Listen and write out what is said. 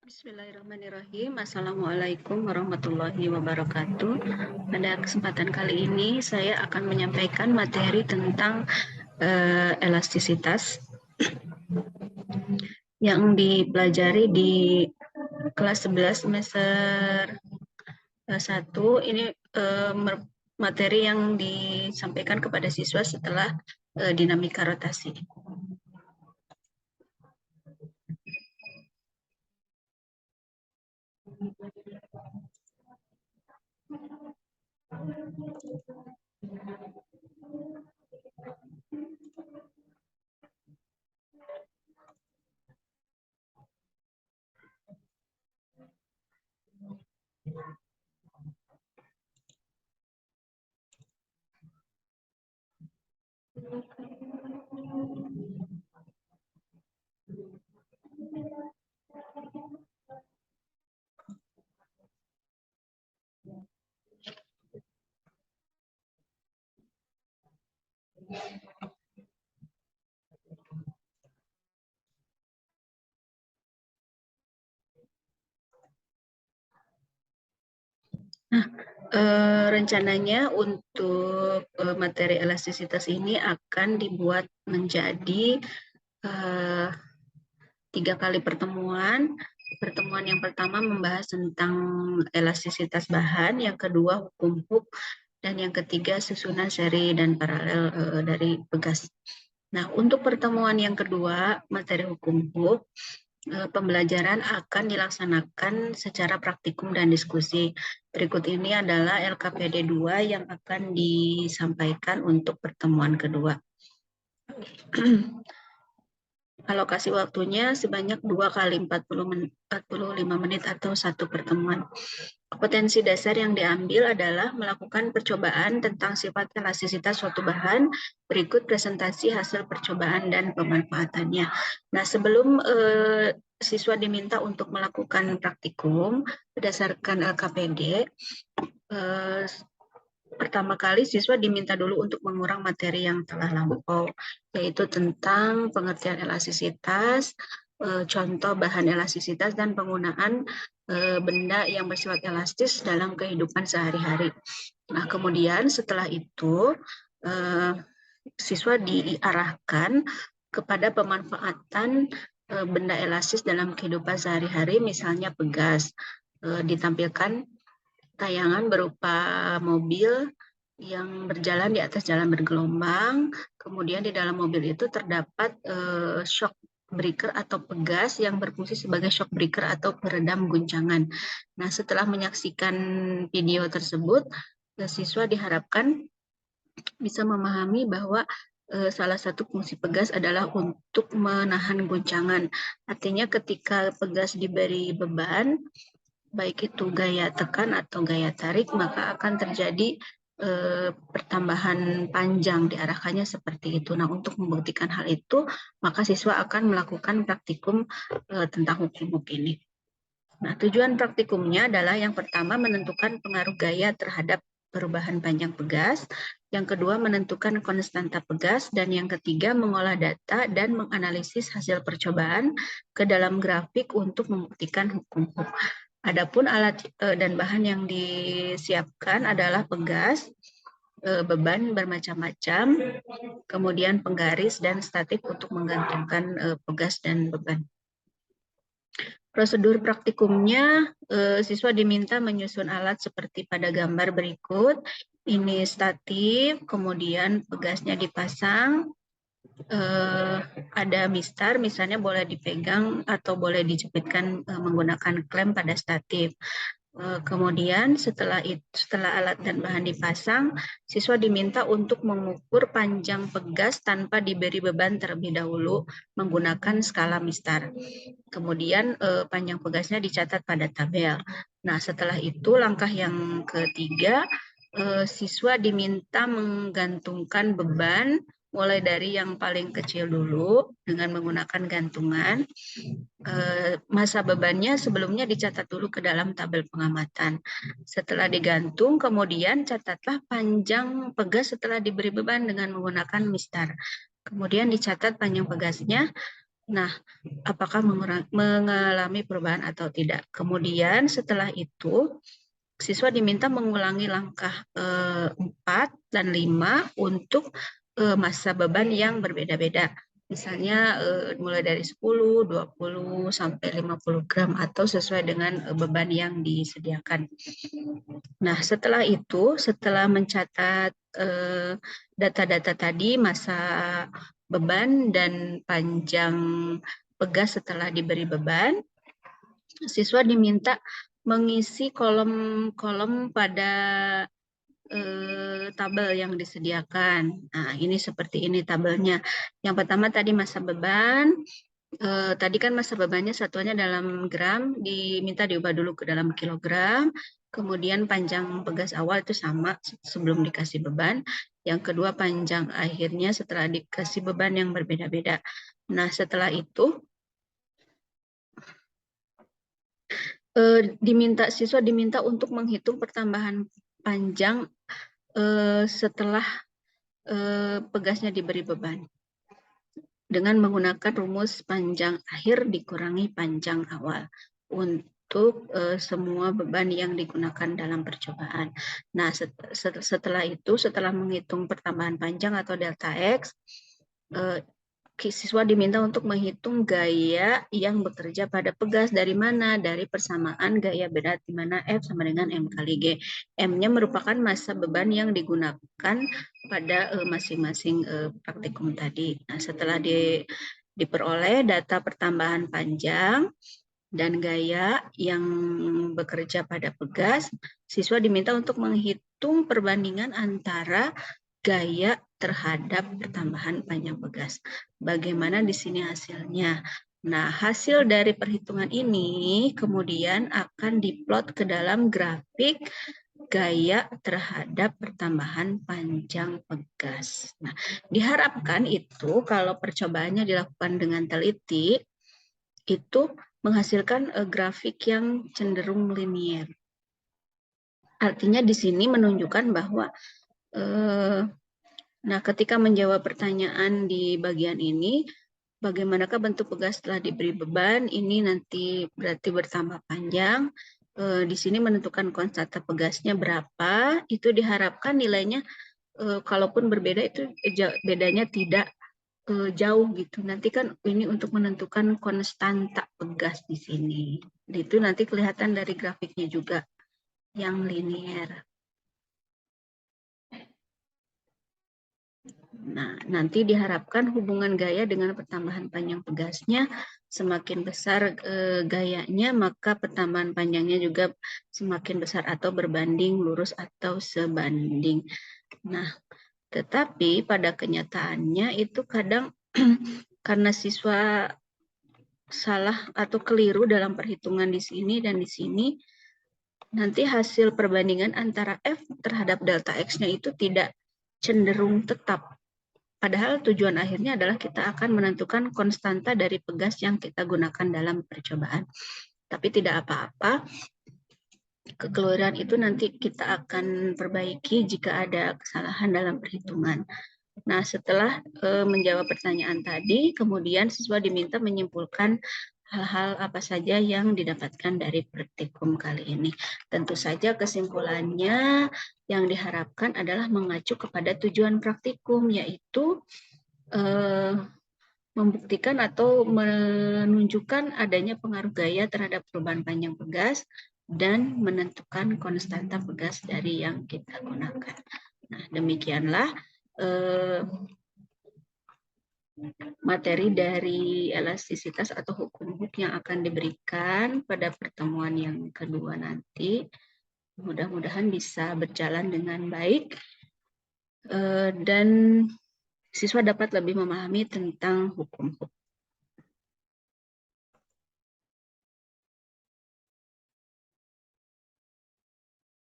Bismillahirrahmanirrahim. Assalamualaikum warahmatullahi wabarakatuh. Pada kesempatan kali ini saya akan menyampaikan materi tentang elastisitas yang dipelajari di kelas 11 semester 1. Ini materi yang disampaikan kepada siswa setelah dinamika rotasi. Nah, rencananya untuk materi elastisitas ini akan dibuat menjadi 3 kali pertemuan. Pertemuan yang pertama membahas tentang elastisitas bahan, yang kedua hukum Hooke, dan yang ketiga susunan seri dan paralel dari pegas. Nah, untuk pertemuan yang kedua, materi hukum Hooke, pembelajaran akan dilaksanakan secara praktikum dan diskusi. Berikut ini adalah LKPD 2 yang akan disampaikan untuk pertemuan kedua. Alokasi waktunya sebanyak 2 kali 45 menit atau 1 pertemuan. Kompetensi dasar yang diambil adalah melakukan percobaan tentang sifat elastisitas suatu bahan. Berikut presentasi hasil percobaan dan pemanfaatannya. Nah, sebelum siswa diminta untuk melakukan praktikum berdasarkan LKPD, pertama kali siswa diminta dulu untuk mengulang materi yang telah lampau, yaitu tentang pengertian elastisitas, contoh bahan elastisitas, dan penggunaan benda yang bersifat elastis dalam kehidupan sehari-hari. Nah, kemudian setelah itu siswa diarahkan kepada pemanfaatan benda elastis dalam kehidupan sehari-hari, misalnya pegas. Ditampilkan tayangan berupa mobil yang berjalan di atas jalan bergelombang, kemudian di dalam mobil itu terdapat shock breaker atau pegas yang berfungsi sebagai shock breaker atau peredam guncangan. Nah, setelah menyaksikan video tersebut, siswa diharapkan bisa memahami bahwa salah satu fungsi pegas adalah untuk menahan guncangan. Artinya ketika pegas diberi beban, baik itu gaya tekan atau gaya tarik, maka akan terjadi pertambahan panjang, diarahkannya seperti itu. Nah, untuk membuktikan hal itu, maka siswa akan melakukan praktikum tentang hukum ini. Nah, tujuan praktikumnya adalah yang pertama menentukan pengaruh gaya terhadap perubahan panjang pegas, yang kedua menentukan konstanta pegas, dan yang ketiga mengolah data dan menganalisis hasil percobaan ke dalam grafik untuk membuktikan hukum Hooke. Adapun alat dan bahan yang disiapkan adalah pegas, beban bermacam-macam, kemudian penggaris dan statif untuk menggantungkan pegas dan beban. Prosedur praktikumnya, siswa diminta menyusun alat seperti pada gambar berikut. Ini statif, kemudian pegasnya dipasang, ada mistar, misalnya boleh dipegang atau boleh dijepitkan menggunakan klem pada statif. Kemudian setelah alat dan bahan dipasang, siswa diminta untuk mengukur panjang pegas tanpa diberi beban terlebih dahulu menggunakan skala mistar. Kemudian panjang pegasnya dicatat pada tabel. Nah, setelah itu langkah yang ketiga, siswa diminta menggantungkan beban mulai dari yang paling kecil dulu dengan menggunakan gantungan. Masa bebannya sebelumnya dicatat dulu ke dalam tabel pengamatan. Setelah digantung, kemudian catatlah panjang pegas setelah diberi beban dengan menggunakan mistar. Kemudian dicatat panjang pegasnya, Nah, apakah mengalami perubahan atau tidak. Kemudian setelah itu, siswa diminta mengulangi langkah 4 dan 5 untuk masa beban yang berbeda-beda. Misalnya mulai dari 10, 20, sampai 50 gram atau sesuai dengan beban yang disediakan. Nah, setelah itu, setelah mencatat data-data tadi, masa beban dan panjang pegas setelah diberi beban, siswa diminta mengisi kolom-kolom pada tabel yang disediakan. Nah, ini seperti ini tabelnya. Yang pertama tadi masa beban. Tadi kan masa bebannya satuannya dalam gram, diminta diubah dulu ke dalam kilogram. Kemudian panjang pegas awal itu sama sebelum dikasih beban. Yang kedua panjang akhirnya setelah dikasih beban yang berbeda-beda. Nah, setelah itu siswa diminta untuk menghitung pertambahan panjang setelah pegasnya diberi beban dengan menggunakan rumus panjang akhir dikurangi panjang awal untuk semua beban yang digunakan dalam percobaan. Nah, setelah itu, setelah menghitung pertambahan panjang atau delta X, siswa diminta untuk menghitung gaya yang bekerja pada pegas dari mana? Dari persamaan gaya berat di mana F sama dengan M kali G. M-nya merupakan masa beban yang digunakan pada masing-masing praktikum tadi. Nah, setelah diperoleh data pertambahan panjang dan gaya yang bekerja pada pegas, siswa diminta untuk menghitung perbandingan antara gaya terhadap pertambahan panjang pegas. Bagaimana di sini hasilnya? Nah, hasil dari perhitungan ini kemudian akan diplot ke dalam grafik gaya terhadap pertambahan panjang pegas. Nah, diharapkan itu kalau percobaannya dilakukan dengan teliti, itu menghasilkan grafik yang cenderung linier. Artinya di sini menunjukkan bahwa nah, ketika menjawab pertanyaan di bagian ini, bagaimanakah bentuk pegas setelah diberi beban? Ini nanti berarti bertambah panjang. Di sini menentukan konstanta pegasnya berapa. Itu diharapkan nilainya, kalaupun berbeda itu bedanya tidak jauh gitu. Nanti kan ini untuk menentukan konstanta pegas di sini. Itu nanti kelihatan dari grafiknya juga yang linier. Nah, nanti diharapkan hubungan gaya dengan pertambahan panjang pegasnya semakin besar gayanya, maka pertambahan panjangnya juga semakin besar atau berbanding lurus atau sebanding. Nah, tetapi pada kenyataannya itu kadang karena siswa salah atau keliru dalam perhitungan di sini dan di sini, nanti hasil perbandingan antara F terhadap delta X-nya itu tidak cenderung tetap. Padahal tujuan akhirnya adalah kita akan menentukan konstanta dari pegas yang kita gunakan dalam percobaan. Tapi tidak apa-apa, kekeliruan itu nanti kita akan perbaiki jika ada kesalahan dalam perhitungan. Nah, setelah menjawab pertanyaan tadi, kemudian siswa diminta menyimpulkan hal-hal apa saja yang didapatkan dari praktikum kali ini. Tentu saja kesimpulannya yang diharapkan adalah mengacu kepada tujuan praktikum, yaitu membuktikan atau menunjukkan adanya pengaruh gaya terhadap perubahan panjang pegas dan menentukan konstanta pegas dari yang kita gunakan. Nah, demikianlah materi dari elastisitas atau hukum Hooke yang akan diberikan pada pertemuan yang kedua nanti. Mudah-mudahan bisa berjalan dengan baik dan siswa dapat lebih memahami tentang hukum Hooke.